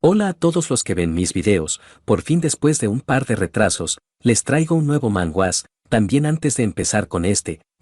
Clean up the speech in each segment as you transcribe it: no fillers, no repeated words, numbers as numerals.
Hola a todos los que ven mis videos, por fin después de un par de retrasos, les traigo un nuevo manhwas. También antes de empezar con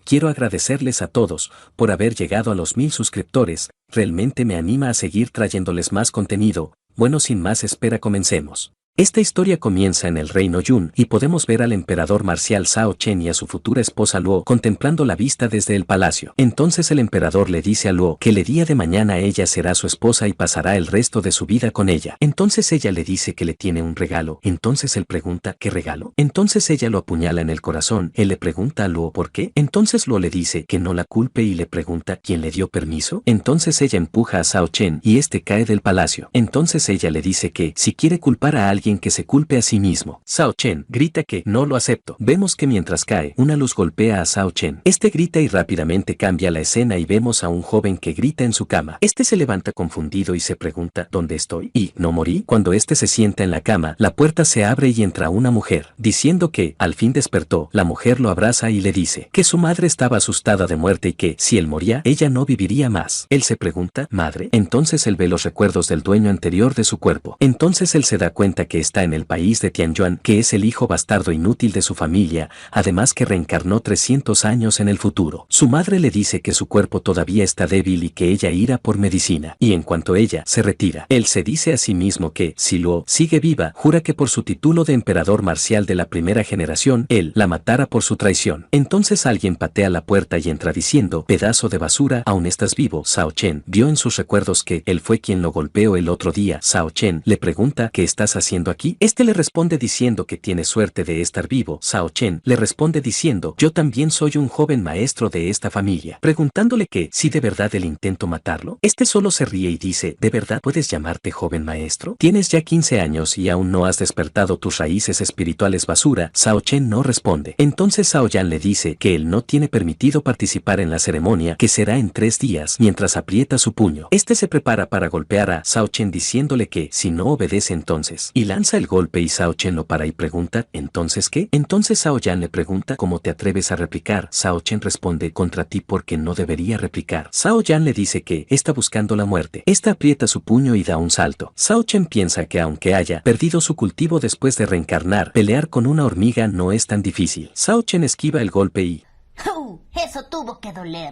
quiero agradecerles a todos por haber llegado a los 1000 suscriptores, realmente me anima a seguir trayéndoles más contenido. Bueno, sin más espera, comencemos. Esta historia comienza en el reino Yun y podemos ver al emperador marcial Zhao Chen y a su futura esposa Luo contemplando la vista desde el palacio. Entonces el emperador le dice a Luo que el día de mañana ella será su esposa y pasará el resto de su vida con ella. Entonces ella le dice que le tiene un regalo. Entonces él pregunta ¿qué regalo? Entonces ella lo apuñala en el corazón. Él le pregunta a Luo ¿por qué? Entonces Luo le dice que no la culpe y le pregunta ¿quién le dio permiso? Entonces ella empuja a Zhao Chen y este cae del palacio. Entonces ella le dice que si quiere culpar a alguien que se culpe a sí mismo. Zhao Chen grita que no lo acepto. Vemos que mientras cae, una luz golpea a Zhao Chen. Este grita y rápidamente cambia la escena y vemos a un joven que grita en su cama. Este se levanta confundido y se pregunta ¿dónde estoy? ¿Y no morí? Cuando este se sienta en la cama, la puerta se abre y entra una mujer, diciendo que al fin despertó. La mujer lo abraza y le dice que su madre estaba asustada de muerte y que si él moría, ella no viviría más. Él se pregunta ¿madre? Entonces él ve los recuerdos del dueño anterior de su cuerpo. Entonces él se da cuenta que está en el país de Tianyuan, que es el hijo bastardo inútil de su familia, además que reencarnó 300 años en el futuro. Su madre le dice que su cuerpo todavía está débil y que ella irá por medicina, y en cuanto ella se retira, él se dice a sí mismo que, si Luo sigue viva, jura que por su título de emperador marcial de la primera generación, él la matara por su traición. Entonces alguien patea la puerta y entra diciendo, pedazo de basura, ¿aún estás vivo? Zhao Chen vio en sus recuerdos que él fue quien lo golpeó el otro día. Zhao Chen le pregunta, ¿qué estás haciendo aquí? Este le responde diciendo que tiene suerte de estar vivo. Zhao Chen le responde diciendo, yo también soy un joven maestro de esta familia, preguntándole que si de verdad él intentó matarlo. Este solo se ríe y dice, ¿de verdad puedes llamarte joven maestro? Tienes ya 15 años y aún no has despertado tus raíces espirituales, basura. Zhao Chen no responde. Entonces Zhao Yan le dice que él no tiene permitido participar en la ceremonia, que será en 3 días, mientras aprieta su puño. Este se prepara para golpear a Zhao Chen diciéndole que si no obedece entonces, y lanza el golpe y Zhao Chen lo para y pregunta, ¿entonces qué? Entonces Zhao Yan le pregunta, ¿cómo te atreves a replicar? Zhao Chen responde, contra ti porque no debería replicar. Zhao Yan le dice que está buscando la muerte. Esta aprieta su puño y da un salto. Zhao Chen piensa que aunque haya perdido su cultivo después de reencarnar, pelear con una hormiga no es tan difícil. Zhao Chen esquiva el golpe y... Eso tuvo que doler.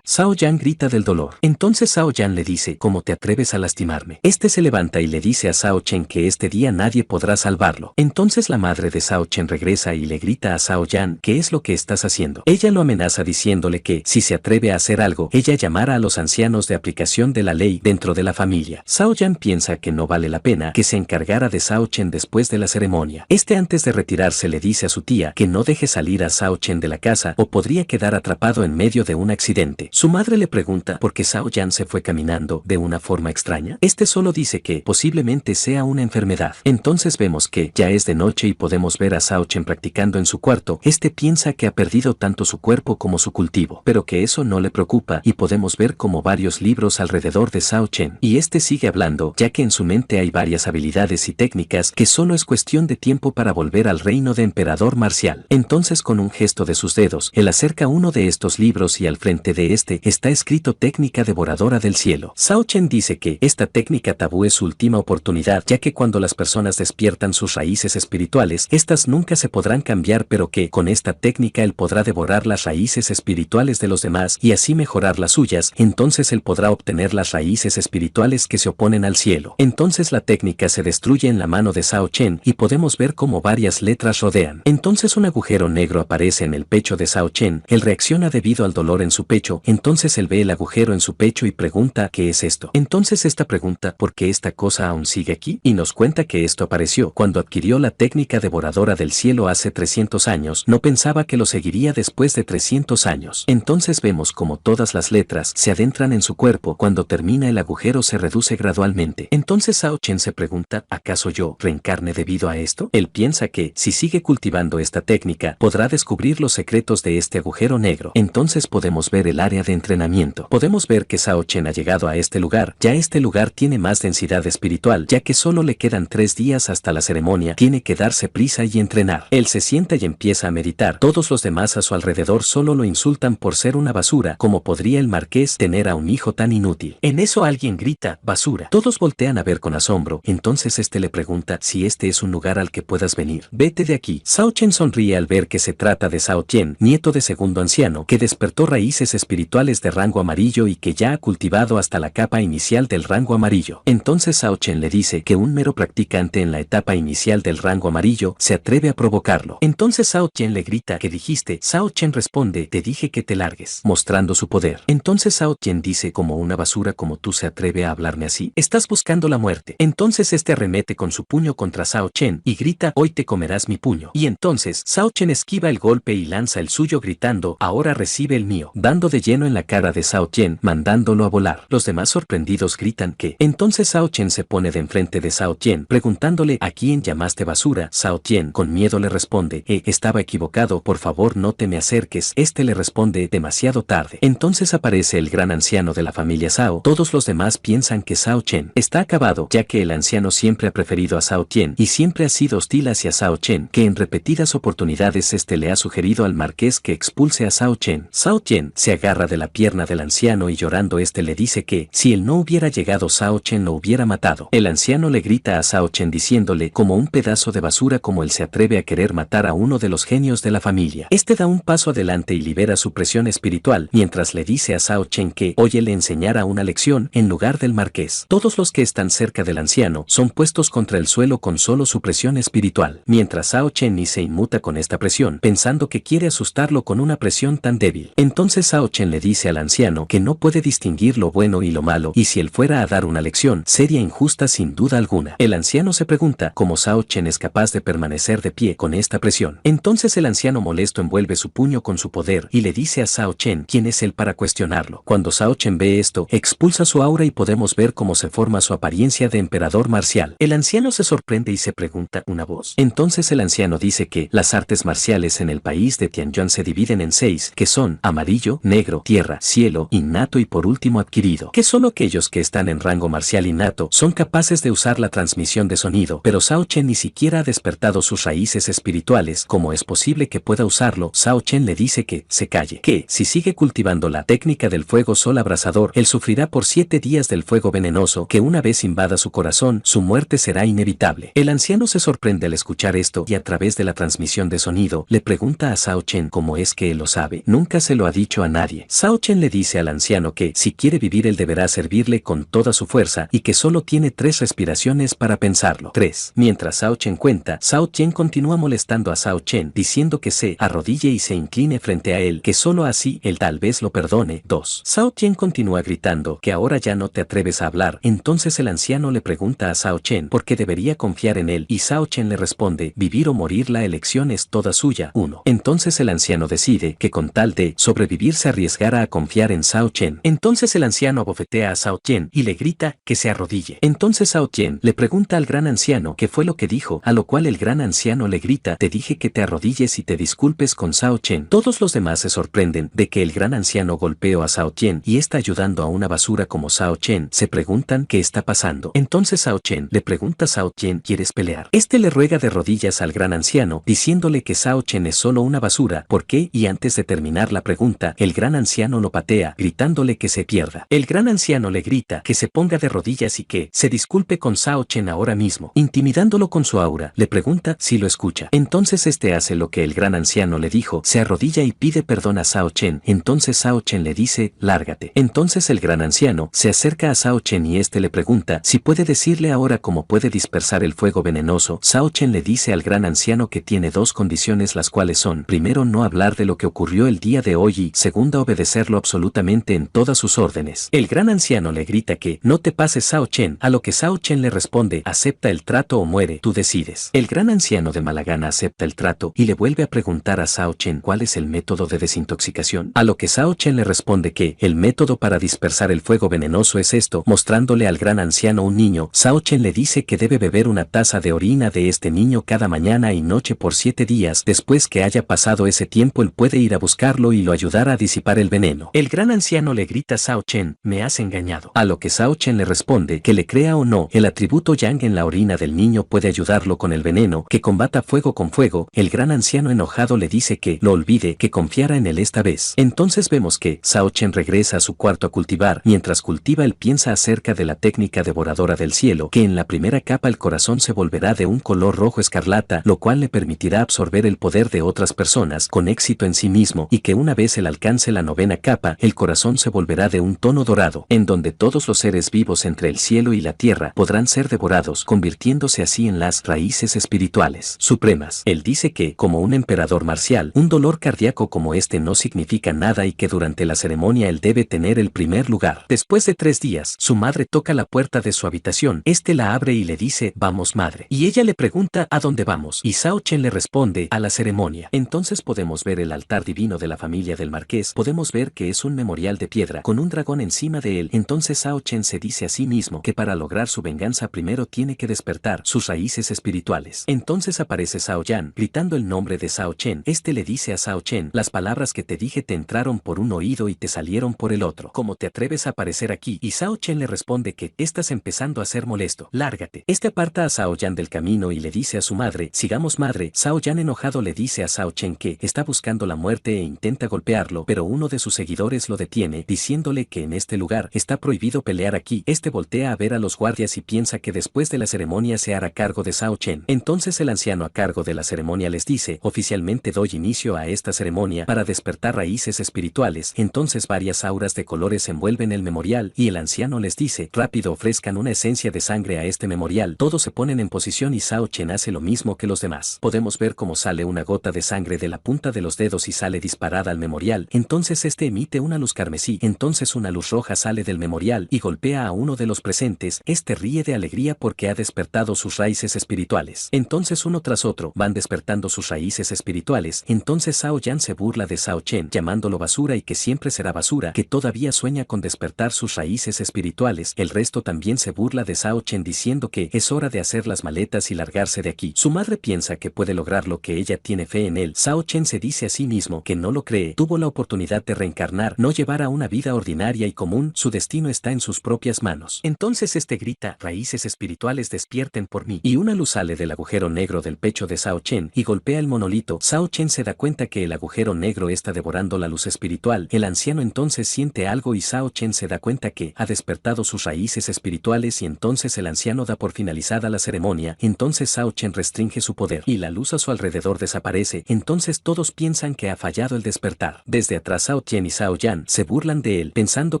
Zhao Yan grita del dolor. Entonces Zhao Yan le dice, ¿cómo te atreves a lastimarme? Este se levanta y le dice a Zhao Chen que este día nadie podrá salvarlo. Entonces la madre de Zhao Chen regresa y le grita a Zhao Yan, ¿qué es lo que estás haciendo? Ella lo amenaza diciéndole que, si se atreve a hacer algo, ella llamará a los ancianos de aplicación de la ley dentro de la familia. Zhao Yan piensa que no vale la pena que se encargara de Zhao Chen después de la ceremonia. Este antes de retirarse le dice a su tía que no deje salir a Zhao Chen de la casa o podría quedar atrapado en medio de un accidente. Su madre le pregunta por qué Zhao Yan se fue caminando de una forma extraña. Este solo dice que posiblemente sea una enfermedad. Entonces vemos que ya es de noche y podemos ver a Zhao Chen practicando en su cuarto. Este piensa que ha perdido tanto su cuerpo como su cultivo, pero que eso no le preocupa y podemos ver como varios libros alrededor de Zhao Chen. Y este sigue hablando ya que en su mente hay varias habilidades y técnicas que solo es cuestión de tiempo para volver al reino de emperador marcial. Entonces con un gesto de sus dedos, él acerca uno de estos libros y al frente de este está escrito técnica devoradora del cielo. Zhao Chen dice que esta técnica tabú es su última oportunidad, ya que cuando las personas despiertan sus raíces espirituales, estas nunca se podrán cambiar, pero que con esta técnica él podrá devorar las raíces espirituales de los demás y así mejorar las suyas. Entonces él podrá obtener las raíces espirituales que se oponen al cielo. Entonces la técnica se destruye en la mano de Zhao Chen y podemos ver cómo varias letras rodean. Entonces un agujero negro aparece en el pecho de Zhao Chen. Él reacciona debido al dolor en su pecho. Entonces él ve el agujero en su pecho y pregunta ¿qué es esto? Entonces esta pregunta ¿por qué esta cosa aún sigue aquí? Y nos cuenta que esto apareció cuando adquirió la técnica devoradora del cielo hace 300 años. No pensaba que lo seguiría después de 300 años. Entonces vemos como todas las letras se adentran en su cuerpo. Cuando termina el agujero se reduce gradualmente. Entonces Zhao Chen se pregunta ¿acaso yo reencarne debido a esto? Él piensa que si sigue cultivando esta técnica podrá descubrir los secretos de este agujero negro. Entonces podemos ver el área de entrenamiento. Podemos ver que Shao Chen ha llegado a este lugar. Ya este lugar tiene más densidad espiritual, ya que solo le quedan 3 días hasta la ceremonia. Tiene que darse prisa y entrenar. Él se sienta y empieza a meditar. Todos los demás a su alrededor solo lo insultan por ser una basura. ¿Cómo podría el marqués tener a un hijo tan inútil? En eso alguien grita, basura. Todos voltean a ver con asombro. Entonces este le pregunta si este es un lugar al que puedas venir. Vete de aquí. Shao Chen sonríe al ver que se trata de Shao Chen, nieto de segundo anciano, que despertó raíces espirituales de rango amarillo y que ya ha cultivado hasta la capa inicial del rango amarillo. Entonces Shao Chen le dice que un mero practicante en la etapa inicial del rango amarillo se atreve a provocarlo. Entonces Shao Chen le grita, ¿qué dijiste? Shao Chen responde, te dije que te largues, mostrando su poder. Entonces Shao Chen dice, como una basura como tú se atreve a hablarme así. Estás buscando la muerte. Entonces este arremete con su puño contra Shao Chen y grita, hoy te comerás mi puño. Y entonces Shao Chen esquiva el golpe y lanza el suyo gritando, ahora recibe el mío, dando de lleno en la cara de Shao Chen, mandándolo a volar. Los demás sorprendidos gritan que. Entonces Shao Chen se pone de enfrente de Shao Chen, preguntándole, ¿a quién llamaste basura? Shao Chen con miedo le responde, estaba equivocado, por favor no te me acerques. Este le responde, demasiado tarde. Entonces aparece el gran anciano de la familia Shao. Todos los demás piensan que Shao Chen está acabado, ya que el anciano siempre ha preferido a Shao Chen y siempre ha sido hostil hacia Shao Chen, que en repetidas oportunidades este le ha sugerido al marqués que expulse a Shao Chen. Shao Chen se agarra de la pierna del anciano y llorando este le dice que, si él no hubiera llegado Shao Chen lo hubiera matado. El anciano le grita a Shao Chen diciéndole, como un pedazo de basura como él se atreve a querer matar a uno de los genios de la familia. Este da un paso adelante y libera su presión espiritual, mientras le dice a Shao Chen que hoy él le enseñará una lección en lugar del marqués. Todos los que están cerca del anciano son puestos contra el suelo con solo su presión espiritual, mientras Shao Chen ni se inmuta con esta presión, pensando que quiere asustarlo con una presión tan débil. Entonces Shao Chen le dice al anciano que no puede distinguir lo bueno y lo malo, y si él fuera a dar una lección, sería injusta sin duda alguna. El anciano se pregunta cómo Shao Chen es capaz de permanecer de pie con esta presión. Entonces el anciano molesto envuelve su puño con su poder y le dice a Shao Chen quién es él para cuestionarlo. Cuando Shao Chen ve esto, expulsa su aura y podemos ver cómo se forma su apariencia de emperador marcial. El anciano se sorprende y se pregunta, ¿una voz? Entonces el anciano dice que las artes marciales en el país de Tianyuan se dividen en 6, que son amarillo, negro, tierra, cielo, innato y por último adquirido, que solo aquellos que están en rango marcial innato son capaces de usar la transmisión de sonido, pero Shao Chen ni siquiera ha despertado sus raíces espirituales. ¿Cómo es posible que pueda usarlo? Shao Chen le dice que se calle, que si sigue cultivando la técnica del fuego sol abrasador, él sufrirá por 7 días del fuego venenoso, que una vez invada su corazón, su muerte será inevitable. El anciano se sorprende al escuchar esto y a través de la transmisión de sonido, le pregunta a Shao Chen cómo es que él lo sabe. Nunca se lo ha dicho a nadie. Shao Chen le dice al anciano que si quiere vivir él deberá servirle con toda su fuerza y que solo tiene 3 respiraciones para pensarlo. 3. Mientras Shao Chen cuenta, Shao Chen continúa molestando a Shao Chen diciendo que se arrodille y se incline frente a él, que solo así él tal vez lo perdone. 2. Shao Chen continúa gritando que ahora ya no te atreves a hablar. Entonces el anciano le pregunta a Shao Chen por qué debería confiar en él y Shao Chen le responde, vivir o morir, la elección es toda suya. 1. Entonces el anciano decide que con tal de sobrevivir se arriesgara a confiar en Shao Chen. Entonces el anciano abofetea a Shao Chen y le grita que se arrodille. Entonces Shao Chen le pregunta al gran anciano qué fue lo que dijo, a lo cual el gran anciano le grita, te dije que te arrodilles y te disculpes con Shao Chen. Todos los demás se sorprenden de que el gran anciano golpeó a Shao Chen y está ayudando a una basura como Shao Chen. Se preguntan qué está pasando. Entonces Shao Chen le pregunta a Shao Chen, ¿quieres pelear? Este le ruega de rodillas al gran anciano, diciéndole que Shao Chen es solo una basura. ¿Por qué? Y antes de terminar la pregunta, el gran anciano lo patea, gritándole que se pierda. El gran anciano le grita que se ponga de rodillas y que se disculpe con Shao Chen ahora mismo. Intimidándolo con su aura, le pregunta si lo escucha. Entonces este hace lo que el gran anciano le dijo, se arrodilla y pide perdón a Shao Chen. Entonces Shao Chen le dice, lárgate. Entonces el gran anciano se acerca a Shao Chen y este le pregunta si puede decirle ahora cómo puede dispersar el fuego venenoso. Shao Chen le dice al gran anciano que tiene 2 condiciones, las cuales son, primero, no hablar de lo que ocurrió el día de hoy y, segunda, obedecerlo absolutamente en todas sus órdenes. El gran anciano le grita que no te pases, Shao Chen, a lo que Shao Chen le responde, acepta el trato o muere, tú decides. El gran anciano de mala gana acepta el trato y le vuelve a preguntar a Shao Chen cuál es el método de desintoxicación, a lo que Shao Chen le responde que el método para dispersar el fuego venenoso es esto, mostrándole al gran anciano un niño. Shao Chen le dice que debe beber una taza de orina de este niño cada mañana y noche por 7 días. Después que haya pasado ese tiempo él puede ir a buscarlo y lo ayudará a disipar el el veneno. El gran anciano le grita a Shao Chen, me has engañado. A lo que Shao Chen le responde que le crea o no, el atributo yang en la orina del niño puede ayudarlo con el veneno, que combata fuego con fuego. El gran anciano enojado le dice que lo olvide, que confiara en él esta vez. Entonces vemos que Shao Chen regresa a su cuarto a cultivar. Mientras cultiva él piensa acerca de la técnica devoradora del cielo, que en la primera capa el corazón se volverá de un color rojo escarlata, lo cual le permitirá absorber el poder de otras personas con éxito en sí mismo, y que una vez él alcance la novena capa, el corazón se volverá de un tono dorado, en donde todos los seres vivos entre el cielo y la tierra podrán ser devorados, convirtiéndose así en las raíces espirituales supremas. Él dice que, como un emperador marcial, un dolor cardíaco como este no significa nada y que durante la ceremonia él debe tener el primer lugar. Después de 3 días, su madre toca la puerta de su habitación. Este la abre y le dice, vamos madre. Y ella le pregunta, ¿a dónde vamos? Y Shao Chen le responde, a la ceremonia. Entonces podemos ver el altar divino de la familia del marqués. Podemos ver que es un memorial de piedra, con un dragón encima de él. Entonces Shao Chen se dice a sí mismo que para lograr su venganza primero tiene que despertar sus raíces espirituales. Entonces aparece Shao Yan, gritando el nombre de Shao Chen. Este le dice a Shao Chen, las palabras que te dije te entraron por un oído y te salieron por el otro. ¿Cómo te atreves a aparecer aquí? Y Shao Chen le responde que estás empezando a ser molesto. Lárgate. Este aparta a Shao Yan del camino y le dice a su madre, sigamos madre. Shao Yan enojado le dice a Shao Chen que está buscando la muerte e intenta golpearlo, pero uno de sus seguidores lo detiene, diciéndole que en este lugar está prohibido pelear aquí. Este voltea a ver a los guardias y piensa que después de la ceremonia se hará cargo de Shao Chen. Entonces el anciano a cargo de la ceremonia les dice, oficialmente doy inicio a esta ceremonia para despertar raíces espirituales. Entonces varias auras de colores envuelven el memorial y el anciano les dice, rápido ofrezcan una esencia de sangre a este memorial. Todos se ponen en posición y Shao Chen hace lo mismo que los demás. Podemos ver cómo sale una gota de sangre de la punta de los dedos y sale disparada al memorial. Entonces este emite una luz carmesí. Entonces una luz roja sale del memorial y golpea a uno de los presentes. Este ríe de alegría porque ha despertado sus raíces espirituales. Entonces uno tras otro van despertando sus raíces espirituales. Entonces Shao Yan se burla de Shao Chen, llamándolo basura y que siempre será basura, que todavía sueña con despertar sus raíces espirituales. El resto también se burla de Shao Chen diciendo que es hora de hacer las maletas y largarse de aquí. Su madre piensa que puede lograrlo, que ella tiene fe en él. Shao Chen se dice a sí mismo que no lo cree. Tuvo la oportunidad de reencarnar, no llevará una vida ordinaria y común, su destino está en sus propias manos. Entonces este grita, raíces espirituales despierten por mí. Y una luz sale del agujero negro del pecho de Shao Chen y golpea el monolito. Shao Chen se da cuenta que el agujero negro está devorando la luz espiritual. El anciano entonces siente algo y Shao Chen se da cuenta que ha despertado sus raíces espirituales y entonces el anciano da por finalizada la ceremonia. Entonces Shao Chen restringe su poder y la luz a su alrededor desaparece. Entonces todos piensan que ha fallado el despertar. Desde atrás Shao Chen y Shao Yan se burlan de él pensando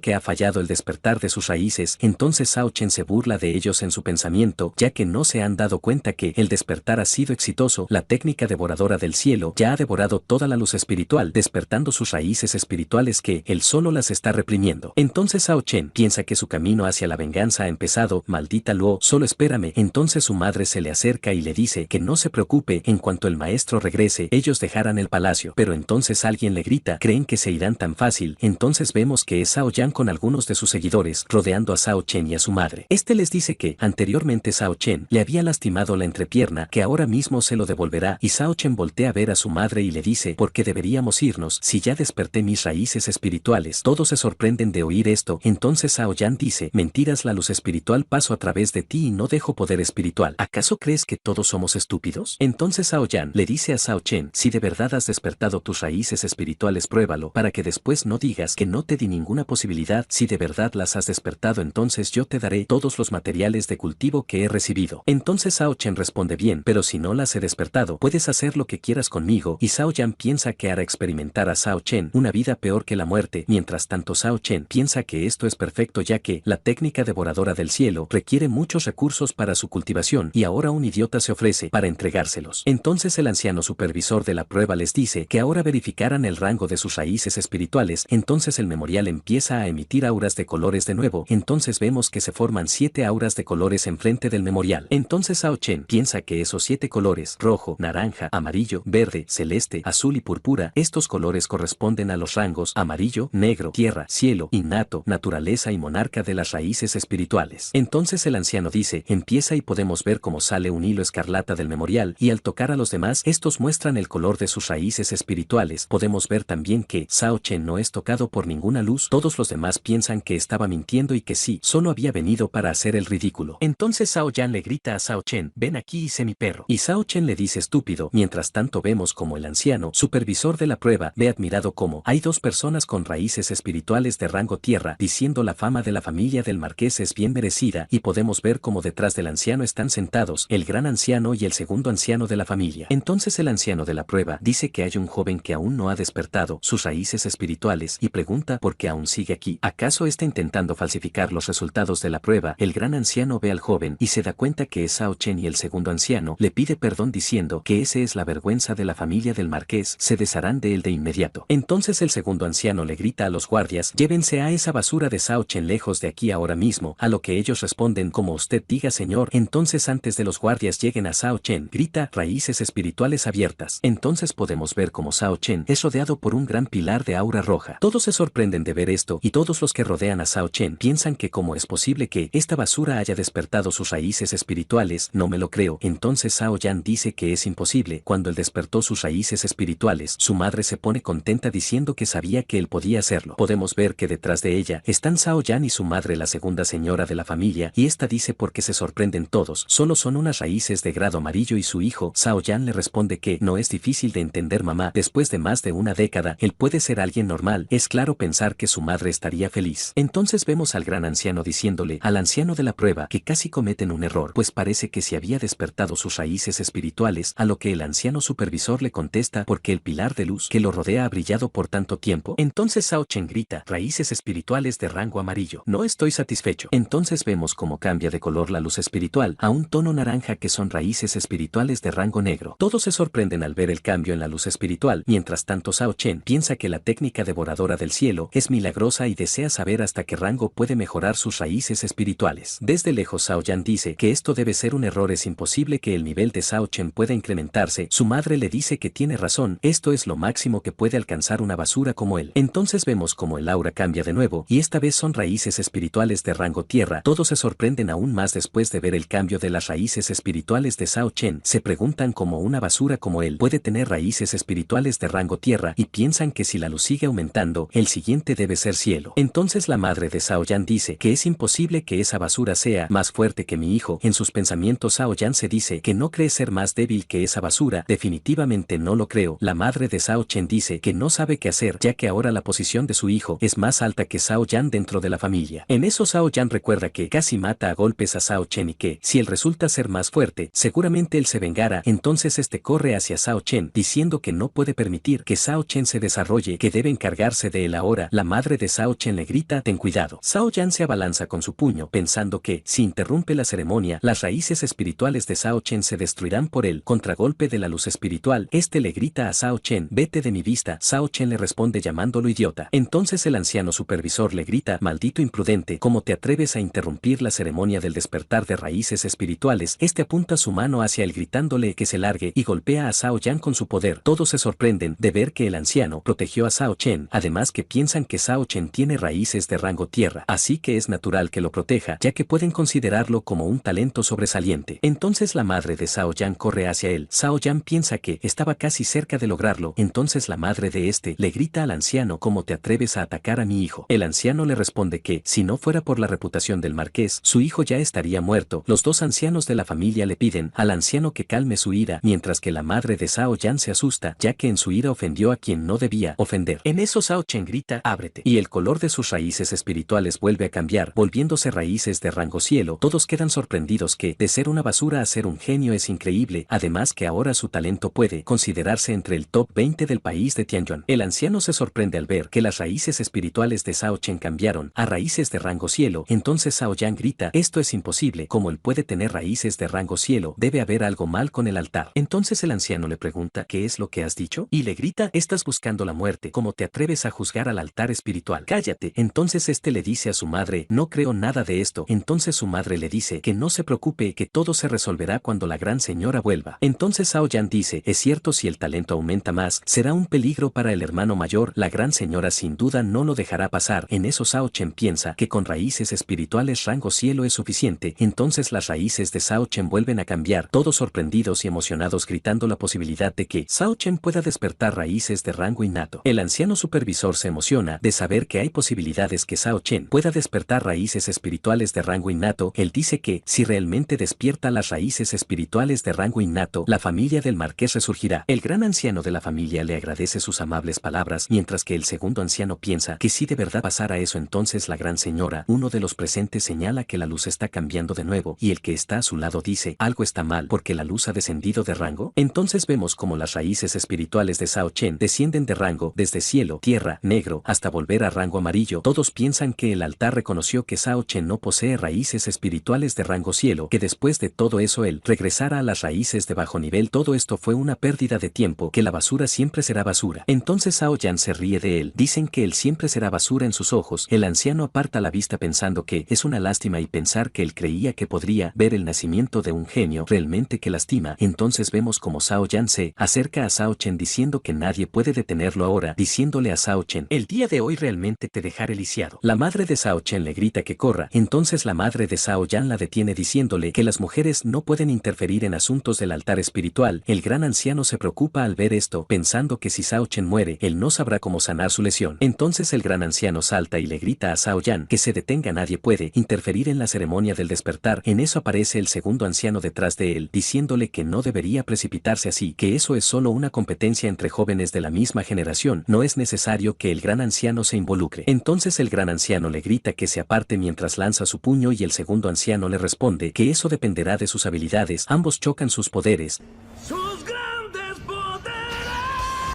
que ha fallado el despertar de sus raíces. Entonces Shao Chen se burla de ellos en su pensamiento, ya que no se han dado cuenta que el despertar ha sido exitoso. La técnica devoradora del cielo ya ha devorado toda la luz espiritual, despertando sus raíces espirituales que él solo las está reprimiendo. Entonces Shao Chen piensa que su camino hacia la venganza ha empezado. Maldita Luo, solo espérame. Entonces su madre se le acerca y le dice que no se preocupe, en cuanto el maestro regrese, ellos dejarán el palacio. Pero entonces alguien le grita, ¿creen que se irán tan fácil? Entonces vemos que es Shao Yan con algunos de sus seguidores, rodeando a Shao Chen y a su madre. Este les dice que, anteriormente Shao Chen le había lastimado la entrepierna, que ahora mismo se lo devolverá, y Shao Chen voltea a ver a su madre y le dice, ¿por qué deberíamos irnos si ya desperté mis raíces espirituales? Todos se sorprenden de oír esto. Entonces Shao Yan dice, mentiras, la luz espiritual paso a través de ti y no dejo poder espiritual. ¿Acaso crees que todos somos estúpidos? Entonces Shao Yan le dice a Shao Chen, si de verdad has despertado tus raíces espirituales, pruébalo, para que después no digas que no te di ninguna posibilidad. Si de verdad las has despertado, entonces yo te daré todos los materiales de cultivo que he recibido. Entonces Shao Chen responde, bien, pero si no las he despertado, puedes hacer lo que quieras conmigo. Y Shao Yan piensa que hará experimentar a Shao Chen una vida peor que la muerte. Mientras tanto Shao Chen piensa que esto es perfecto, ya que la técnica devoradora del cielo requiere muchos recursos para su cultivación y ahora un idiota se ofrece para entregárselos. Entonces el anciano supervisor de la prueba les dice que ahora verificaran el rango de sus raíces espirituales. Entonces el memorial empieza a emitir auras de colores de nuevo. Entonces vemos que se forman 7 auras de colores enfrente del memorial. Entonces Shao Chen piensa que esos 7 colores, rojo, naranja, amarillo, verde, celeste, azul y púrpura, estos colores corresponden a los rangos amarillo, negro, tierra, cielo, innato, naturaleza y monarca de las raíces espirituales. Entonces el anciano dice, empieza, y podemos ver cómo sale un hilo escarlata del memorial y al tocar a los demás, estos muestran el color de sus raíces espirituales. Podemos ver también que Shao Sao Chen no es tocado por ninguna luz, todos los demás piensan que estaba mintiendo y que sí, solo había venido para hacer el ridículo. Entonces Sao Yan le grita a Sao Chen, ven aquí y sé mi perro. Y Sao Chen le dice estúpido. Mientras tanto vemos como el anciano, supervisor de la prueba, ve admirado como hay dos personas con raíces espirituales de rango tierra, diciendo la fama de la familia del marqués es bien merecida, y podemos ver como detrás del anciano están sentados el gran anciano y el segundo anciano de la familia. Entonces el anciano de la prueba dice que hay un joven que aún no ha despertado sus raíces espirituales y pregunta por qué aún sigue aquí. ¿Acaso está intentando falsificar los resultados de la prueba? El gran anciano ve al joven y se da cuenta que es Sao Chen, y el segundo anciano le pide perdón diciendo que ese es la vergüenza de la familia del marqués, se desharán de él de inmediato. Entonces el segundo anciano le grita a los guardias, llévense a esa basura de Sao Chen lejos de aquí ahora mismo, a lo que ellos responden como usted diga señor. Entonces antes de los guardias lleguen a Sao Chen, grita raíces espirituales abiertas. Entonces podemos ver como Sao Chen es rodeado por un gran pilar de aura roja. Todos se sorprenden de ver esto y todos los que rodean a Sao Chen piensan que cómo es posible que esta basura haya despertado sus raíces espirituales, no me lo creo. Entonces Sao Yan dice que es imposible. Cuando él despertó sus raíces espirituales, su madre se pone contenta diciendo que sabía que él podía hacerlo. Podemos ver que detrás de ella están Sao Yan y su madre, la segunda señora de la familia, y esta dice porque se sorprenden todos, solo son unas raíces de grado amarillo, y su hijo, Sao Yan, le responde que no es difícil de entender mamá, después de más de una década, él puede ser alguien normal, es claro pensar que su madre estaría feliz. Entonces vemos al gran anciano diciéndole al anciano de la prueba que casi cometen un error, pues parece que se había despertado sus raíces espirituales, a lo que el anciano supervisor le contesta porque el pilar de luz que lo rodea ha brillado por tanto tiempo. Entonces Sao Chen grita, raíces espirituales de rango amarillo, no estoy satisfecho. Entonces vemos cómo cambia de color la luz espiritual a un tono naranja, que son raíces espirituales de rango negro. Todos se sorprenden al ver el cambio en la luz espiritual. Mientras tanto Sao Chen piensa que la técnica devoradora del cielo es milagrosa y desea saber hasta qué rango puede mejorar sus raíces espirituales. Desde lejos Sao Yan dice que esto debe ser un error, es imposible que el nivel de Sao Chen pueda incrementarse. Su madre le dice que tiene razón, esto es lo máximo que puede alcanzar una basura como él. Entonces vemos como el aura cambia de nuevo y esta vez son raíces espirituales de rango tierra. Todos se sorprenden aún más después de ver el cambio de las raíces espirituales de Sao Chen. Se preguntan cómo una basura como él puede tener raíces espirituales de rango tierra y piensan que si la luz sigue aumentando, el siguiente debe ser cielo. Entonces la madre de Sao Yan dice que es imposible que esa basura sea más fuerte que mi hijo. En sus pensamientos Sao Yan se dice que no cree ser más débil que esa basura, definitivamente no lo creo. La madre de Sao Chen dice que no sabe qué hacer, ya que ahora la posición de su hijo es más alta que Sao Yan dentro de la familia. En eso Sao Yan recuerda que casi mata a golpes a Sao Chen y que, si él resulta ser más fuerte, seguramente él se vengará. Entonces este corre hacia Sao Chen diciendo que no puede permitir que Sao Chen se desarrolle, que debe encargarse de él ahora. La madre de Sao Chen le grita, ten cuidado. Sao Yan se abalanza con su puño, pensando que, si interrumpe la ceremonia, las raíces espirituales de Sao Chen se destruirán por el contragolpe de la luz espiritual. Este le grita a Sao Chen, vete de mi vista. Sao Chen le responde llamándolo idiota. Entonces el anciano supervisor le grita, maldito imprudente, ¿cómo te atreves a interrumpir la ceremonia del despertar de raíces espirituales? Este apunta su mano hacia él gritándole que se largue y golpea a Sao Yan con su poder. Todos se sorprenden de ver que el anciano protegió a Sao Chen, además que piensan que Sao Chen tiene raíces de rango tierra, así que es natural que lo proteja, ya que pueden considerarlo como un talento sobresaliente. Entonces la madre de Sao Yan corre hacia él. Sao Yan piensa que estaba casi cerca de lograrlo. Entonces la madre de este le grita al anciano, ¿cómo te atreves a atacar a mi hijo? El anciano le responde que, si no fuera por la reputación del marqués, su hijo ya estaría muerto. Los dos ancianos de la familia le piden al anciano que calme su ira, mientras que la madre de Sao Yan se asusta, ya que en su ira ofendió a quien no debía ofender. En eso Sao Chen grita, ábrete, y el color de sus raíces espirituales vuelve a cambiar, volviéndose raíces de rango cielo. Todos quedan sorprendidos que, de ser una basura a ser un genio es increíble, además que ahora su talento puede considerarse entre el top 20 del país de Tianyuan. El anciano se sorprende al ver que las raíces espirituales de Sao Chen cambiaron a raíces de rango cielo. Entonces Sao Yan grita, esto es imposible, como él puede tener raíces de rango cielo, debe haber algo mal con el altar. Entonces el anciano le pregunta, ¿qué es lo que has dicho? Y le grita, estás buscando la muerte, ¿cómo te atreves a juzgar al altar espiritual? Cállate. Entonces este le dice a su madre, no creo nada de esto. Entonces su madre le dice que no se preocupe, que todo se resolverá cuando la gran señora vuelva. Entonces Sao Yan dice, es cierto, si el talento aumenta más, será un peligro para el hermano mayor, la gran señora sin duda no lo dejará pasar. En eso Sao Chen piensa que con raíces espirituales rango cielo es suficiente. Entonces las raíces de Sao Chen vuelven a cambiar, todos sorprendidos y emocionados gritando la posibilidad de que Sao Chen pueda despertar raíces de rango innato. El anciano supervisor se emociona de saber que hay posibilidades que Sao Chen pueda despertar raíces espirituales de rango innato. Él dice que, si realmente despierta las raíces espirituales de rango innato, la familia del marqués resurgirá. El gran anciano de la familia le agradece sus amables palabras, mientras que el segundo anciano piensa que si de verdad pasara eso, entonces la gran señora, uno de los presentes, señala que la luz está cambiando de nuevo, y el que está a su lado dice, algo está mal porque la luz ha descendido de rango. Entonces vemos como las raíces espirituales de Sao Chen descienden de rango desde cielo, tierra, negro, hasta volver a rango amarillo. Todos piensan que el altar reconoció que Sao Chen no posee raíces espirituales de rango cielo, que después de todo eso él regresara a las raíces de bajo nivel. Todo esto fue una pérdida de tiempo, que la basura siempre será basura. Entonces Sao Yan se ríe de él. Dicen que él siempre será basura en sus ojos. El anciano aparta la vista pensando que es una lástima, y pensar que él creía que podría ver el nacimiento de un genio realmente que lastima. Entonces vemos como Sao Yan se acerca a Sao Chen diciendo que nadie puede detenerlo ahora, diciéndole a Sao Chen, el día de hoy realmente te dejaré lisiado. La madre de Sao Chen le grita que corra. Entonces la madre de Sao Yan la detiene diciéndole que las mujeres no pueden interferir en asuntos del altar espiritual. El gran anciano se preocupa al ver esto, pensando que si Sao Chen muere, él no sabrá cómo sanar su lesión. Entonces el gran anciano salta y le grita a Sao Yan que se detenga, nadie puede interferir en la ceremonia del despertar. En eso aparece el segundo anciano detrás de él, diciéndole que no debería precipitarse así, que eso es solo una competencia entre jóvenes de la misma generación, no es necesario que el gran anciano se involucre. Entonces el gran anciano le grita que se aparte mientras lanza su puño, y el segundo anciano le responde que eso dependerá de sus habilidades. Ambos chocan sus poderes.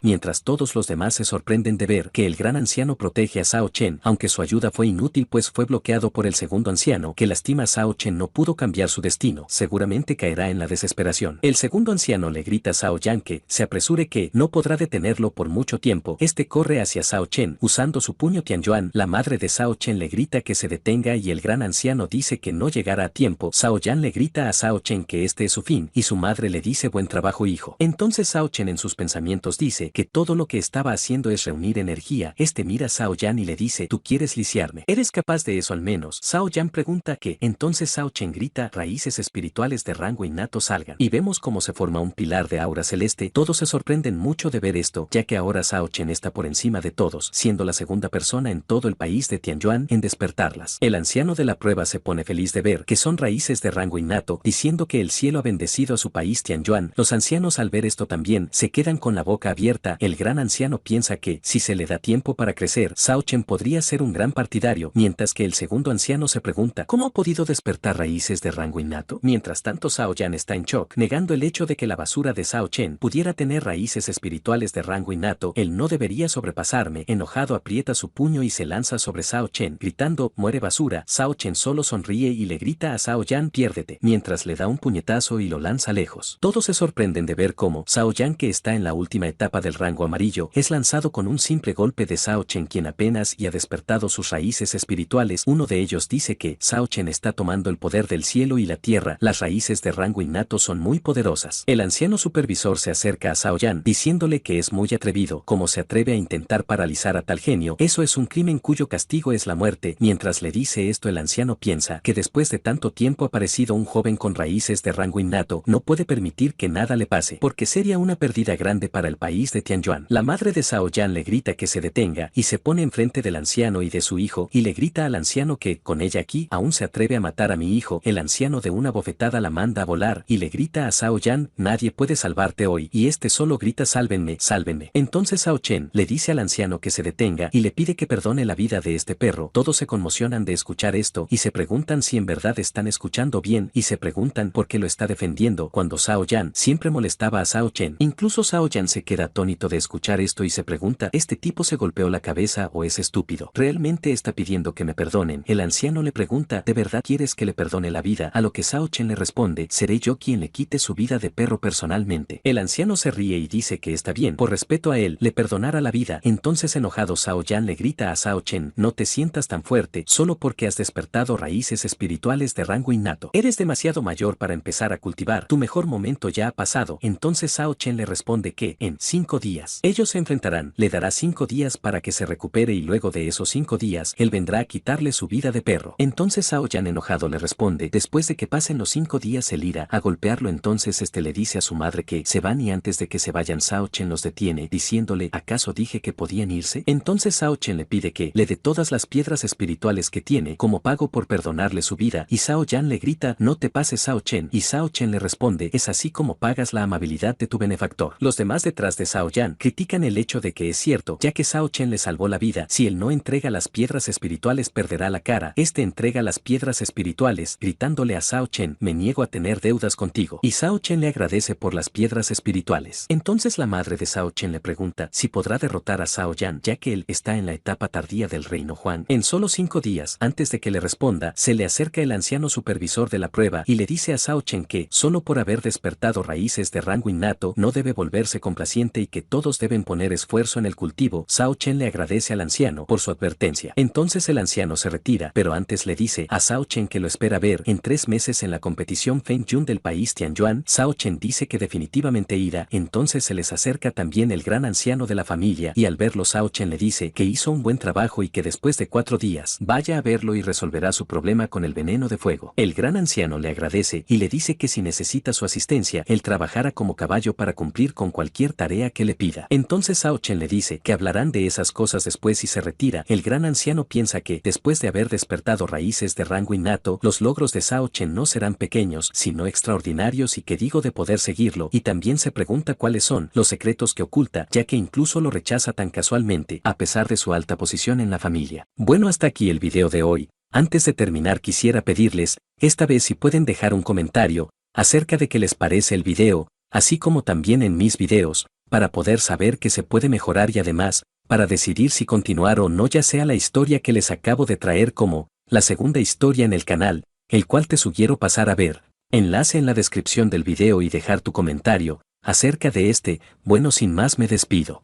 Mientras todos los demás se sorprenden de ver que el gran anciano protege a Sao Chen, aunque su ayuda fue inútil pues fue bloqueado por el segundo anciano, que lastima a Sao Chen, no pudo cambiar su destino, seguramente caerá en la desesperación. El segundo anciano le grita a Sao Yan que se apresure, que no podrá detenerlo por mucho tiempo. Este corre hacia Sao Chen usando su puño Tianyuan. La madre de Sao Chen le grita que se detenga y el gran anciano dice que no llegará a tiempo. Sao Yan le grita a Sao Chen que este es su fin, y su madre le dice buen trabajo, hijo. Entonces Sao Chen en sus pensamientos dice que todo lo que estaba haciendo es reunir energía. Este mira a Sao Yan y le dice, ¿tú quieres lisiarme? ¿Eres capaz de eso al menos? Sao Yan pregunta qué. Entonces Sao Chen grita, raíces espirituales de rango innato salgan. Y vemos cómo se forma un pilar de aura celeste. Todos se sorprenden mucho de ver esto, ya que ahora Sao Chen está por encima de todos, siendo la segunda persona en todo el país de Tianyuan en despertarlas. El anciano de la prueba se pone feliz de ver que son raíces de rango innato, diciendo que el cielo ha bendecido a su país Tianyuan. Los ancianos al ver esto también se quedan con la boca abierta. El gran anciano piensa que, si se le da tiempo para crecer, Sao Chen podría ser un gran partidario, mientras que el segundo anciano se pregunta, ¿cómo ha podido despertar raíces de rango innato? Mientras tanto Sao Yan está en shock, negando el hecho de que la basura de Sao Chen pudiera tener raíces espirituales de rango innato. Él no debería sobrepasarme. Enojado aprieta su puño y se lanza sobre Sao Chen, gritando, muere basura. Sao Chen solo sonríe y le grita a Sao Yan, piérdete, mientras le da un puñetazo y lo lanza lejos. Todos se sorprenden de ver cómo Sao Yan, que está en la última etapa del rango amarillo, es lanzado con un simple golpe de Sao Chen, quien apenas y ha despertado sus raíces espirituales. Uno de ellos dice que Sao Chen está tomando el poder del cielo y la tierra. Las raíces de rango innato son muy poderosas. El anciano supervisor se acerca a Sao Yan, diciéndole que es muy atrevido, como se atreve a intentar paralizar a tal genio. Eso es un crimen cuyo castigo es la muerte. Mientras le dice esto, el anciano piensa que después de tanto tiempo ha aparecido un joven con raíces de rango innato, no puede permitir que nada le pase, porque sería una pérdida grande para el país de Tianyuan. La madre de Sao Yan le grita que se detenga y se pone enfrente del anciano y de su hijo, y le grita al anciano que, con ella aquí, aún se atreve a matar a mi hijo. El anciano de una bofetada la manda a volar y le grita a Sao Yan, nadie puede salvarte hoy, y este solo grita, sálvenme, sálvenme. Entonces Sao Chen le dice al anciano que se detenga y le pide que perdone la vida de este perro. Todos se conmocionan de escuchar esto y se preguntan si en verdad están escuchando bien, y se preguntan por qué lo está defendiendo cuando Sao Yan siempre molestaba a Sao Chen. Incluso Sao Yan se queda atónito de escuchar esto y se pregunta, ¿este tipo se golpeó la cabeza o es estúpido? ¿Realmente está pidiendo que me perdonen? El anciano le pregunta, ¿de verdad quieres que le perdone la vida? A lo que Sao Chen le responde, seré yo quien le quite su vida de perro personalmente. El anciano se ríe y dice que está bien, por respeto a él, le perdonará la vida. Entonces enojado Sao Yan le grita a Sao Chen, no te sientas tan fuerte, solo porque has despertado raíces espirituales de rango innato. Eres demasiado mayor para empezar a cultivar, tu mejor momento ya ha pasado. Entonces Sao Chen le responde que, en 5 días. Ellos se enfrentarán, le dará 5 días para que se recupere y luego de esos 5 días, él vendrá a quitarle su vida de perro. Entonces Zhao Yan enojado le responde, después de que pasen los 5 días él irá a golpearlo. Entonces le dice a su madre que se van y antes de que se vayan Zhao Chen los detiene diciéndole, ¿acaso dije que podían irse? Entonces Zhao Chen le pide que le dé todas las piedras espirituales que tiene como pago por perdonarle su vida y Zhao Yan le grita, no te pases Zhao Chen, y Zhao Chen le responde, es así como pagas la amabilidad de tu benefactor. Los demás detrás de Zhao Yan critican el hecho de que es cierto, ya que Zhao Chen le salvó la vida, si él no entrega las piedras espirituales perderá la cara, entrega las piedras espirituales, gritándole a Zhao Chen, me niego a tener deudas contigo, y Zhao Chen le agradece por las piedras espirituales. Entonces la madre de Zhao Chen le pregunta si podrá derrotar a Zhao Yan, ya que él está en la etapa tardía del reino Huan. En solo 5 días, antes de que le responda, se le acerca el anciano supervisor de la prueba y le dice a Zhao Chen que, solo por haber despertado raíces de rango innato, no debe volverse complaciente y que todos deben poner esfuerzo en el cultivo. Zhao Chen le agradece al anciano por su advertencia. Entonces el anciano se retira, pero antes le dice a Zhao Chen que lo espera ver en 3 meses en la competición Feng Yun del país Tianyuan. Zhao Chen dice que definitivamente irá, entonces se les acerca también el gran anciano de la familia y al verlo Zhao Chen le dice que hizo un buen trabajo y que después de 4 días vaya a verlo y resolverá su problema con el veneno de fuego. El gran anciano le agradece y le dice que si necesita su asistencia, él trabajará como caballo para cumplir con cualquier tarea que le pida. Entonces Zhao Chen le dice que hablarán de esas cosas después y se retira. El gran anciano piensa que, después de haber despertado raíces de rango innato, los logros de Zhao Chen no serán pequeños, sino extraordinarios y que digo de poder seguirlo, y también se pregunta cuáles son los secretos que oculta, ya que incluso lo rechaza tan casualmente, a pesar de su alta posición en la familia. Bueno, hasta aquí el video de hoy. Antes de terminar quisiera pedirles, esta vez si pueden dejar un comentario, acerca de qué les parece el video, así como también en mis videos, para poder saber que se puede mejorar y además, para decidir si continuar o no, ya sea la historia que les acabo de traer como la segunda historia en el canal, el cual te sugiero pasar a ver, enlace en la descripción del video y dejar tu comentario acerca de este. Bueno, sin más me despido.